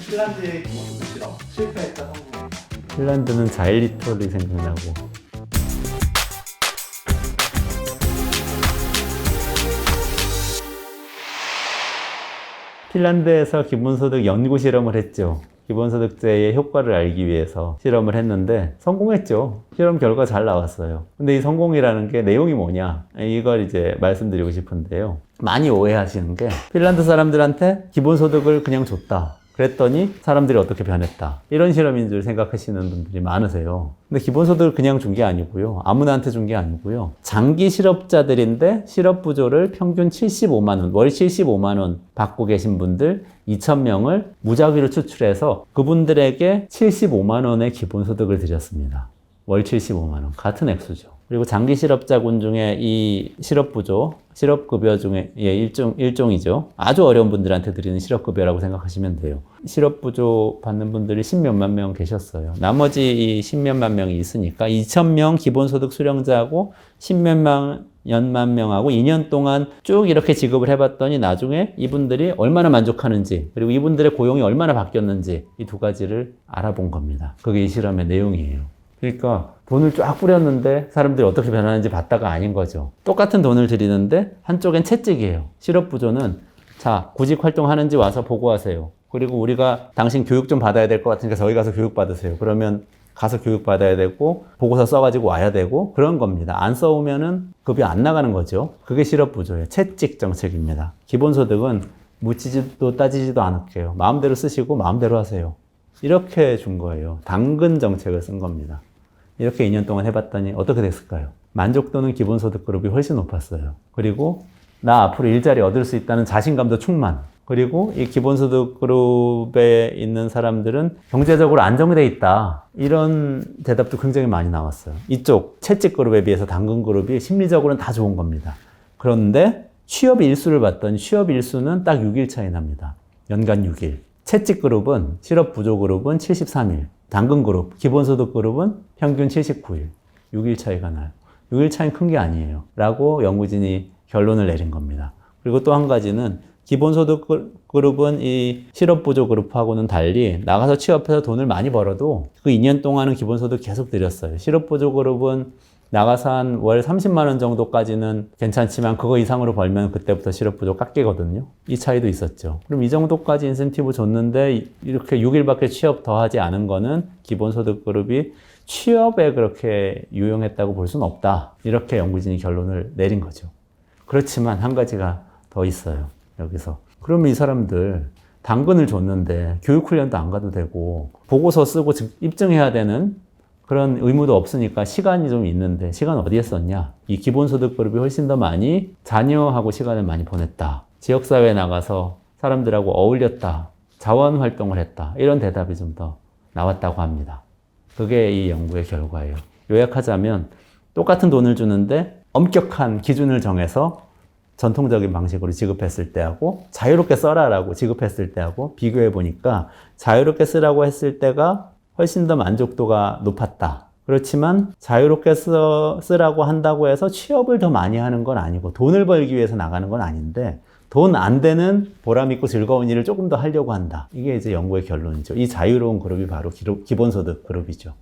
핀란드의 기본소득 실험 실패했다 성공했다. 핀란드는 자일리톨이 생각나고. 핀란드에서 기본소득 연구 실험을 했죠. 기본소득제의 효과를 알기 위해서 실험을 했는데 성공했죠. 실험 결과 잘 나왔어요. 근데 이 성공이라는 게 내용이 뭐냐? 이걸 이제 말씀드리고 싶은데요. 많이 오해하시는 게 핀란드 사람들한테 기본소득을 그냥 줬다. 그랬더니 사람들이 어떻게 변했다. 이런 실험인 줄 생각하시는 분들이 많으세요. 근데 기본소득을 그냥 준 게 아니고요. 아무나한테 준 게 아니고요. 장기 실업자들인데 실업부조를 평균 75만 원, 월 75만 원 받고 계신 분들 2,000명을 무작위로 추출해서 그분들에게 75만 원의 기본소득을 드렸습니다. 월 75만 원. 같은 액수죠. 그리고 장기 실업자군 중에 이 실업부조, 실업급여 중에 일종이죠. 아주 어려운 분들한테 드리는 실업급여라고 생각하시면 돼요. 실업부조 받는 분들이 10몇만 명 계셨어요. 나머지 이 10몇만 명이 있으니까 2,000명 기본소득 수령자하고 10몇만 명하고 2년 동안 쭉 이렇게 지급을 해봤더니 나중에 이분들이 얼마나 만족하는지 그리고 이분들의 고용이 얼마나 바뀌었는지 이 두 가지를 알아본 겁니다. 그게 이 실험의 내용이에요. 그러니까 돈을 쫙 뿌렸는데 사람들이 어떻게 변하는지 봤다가 아닌 거죠. 똑같은 돈을 드리는데 한쪽엔 채찍이에요. 실업부조는 자, 구직 활동하는지 와서 보고하세요. 그리고 우리가 당신 교육 좀 받아야 될 것 같으니까 저희 가서 교육 받으세요. 그러면 가서 교육 받아야 되고 보고서 써가지고 와야 되고 그런 겁니다. 안 써오면은 급여 안 나가는 거죠. 그게 실업부조예요. 채찍 정책입니다. 기본소득은 묻지도 따지지도 않을게요. 마음대로 쓰시고 마음대로 하세요. 이렇게 준 거예요. 당근 정책을 쓴 겁니다. 이렇게 2년 동안 해봤더니 어떻게 됐을까요? 만족도는 기본소득 그룹이 훨씬 높았어요. 그리고 나 앞으로 일자리 얻을 수 있다는 자신감도 충만. 그리고 이 기본소득 그룹에 있는 사람들은 경제적으로 안정돼 있다. 이런 대답도 굉장히 많이 나왔어요. 이쪽 채찍 그룹에 비해서 당근 그룹이 심리적으로는 다 좋은 겁니다. 그런데 취업 일수를 봤더니 취업 일수는 딱 6일 차이 납니다. 연간 6일. 채찍 그룹은, 실업 부조 그룹은 73일. 당근 그룹, 기본소득 그룹은 평균 79일. 6일 차이가 나요. 6일 차이는 큰 게 아니에요. 라고 연구진이 결론을 내린 겁니다. 그리고 또 한 가지는 기본소득 그룹은 이 실업부조 그룹하고는 달리 나가서 취업해서 돈을 많이 벌어도 그 2년 동안은 기본소득 계속 드렸어요. 실업부조 그룹은 나가서 한 월 30만 원 정도까지는 괜찮지만 그거 이상으로 벌면 그때부터 실업부조 깎이거든요. 이 차이도 있었죠. 그럼 이 정도까지 인센티브 줬는데 이렇게 6일밖에 취업 더 하지 않은 거는 기본소득 그룹이 취업에 그렇게 유용했다고 볼 수는 없다. 이렇게 연구진이 결론을 내린 거죠. 그렇지만 한 가지가 더 있어요. 여기서. 그러면 이 사람들 당근을 줬는데 교육훈련도 안 가도 되고 보고서 쓰고 입증해야 되는 그런 의무도 없으니까 시간이 좀 있는데 시간 어디에 썼냐? 이 기본소득 그룹이 훨씬 더 많이 자녀하고 시간을 많이 보냈다. 지역사회에 나가서 사람들하고 어울렸다. 자원활동을 했다. 이런 대답이 좀 더 나왔다고 합니다. 그게 이 연구의 결과예요. 요약하자면 똑같은 돈을 주는데 엄격한 기준을 정해서 전통적인 방식으로 지급했을 때하고 자유롭게 써라라고 지급했을 때하고 비교해 보니까 자유롭게 쓰라고 했을 때가 훨씬 더 만족도가 높았다. 그렇지만 자유롭게 쓰라고 한다고 해서 취업을 더 많이 하는 건 아니고 돈을 벌기 위해서 나가는 건 아닌데 돈 안 되는 보람 있고 즐거운 일을 조금 더 하려고 한다. 이게 이제 연구의 결론이죠. 이 자유로운 그룹이 바로 기본소득 그룹이죠.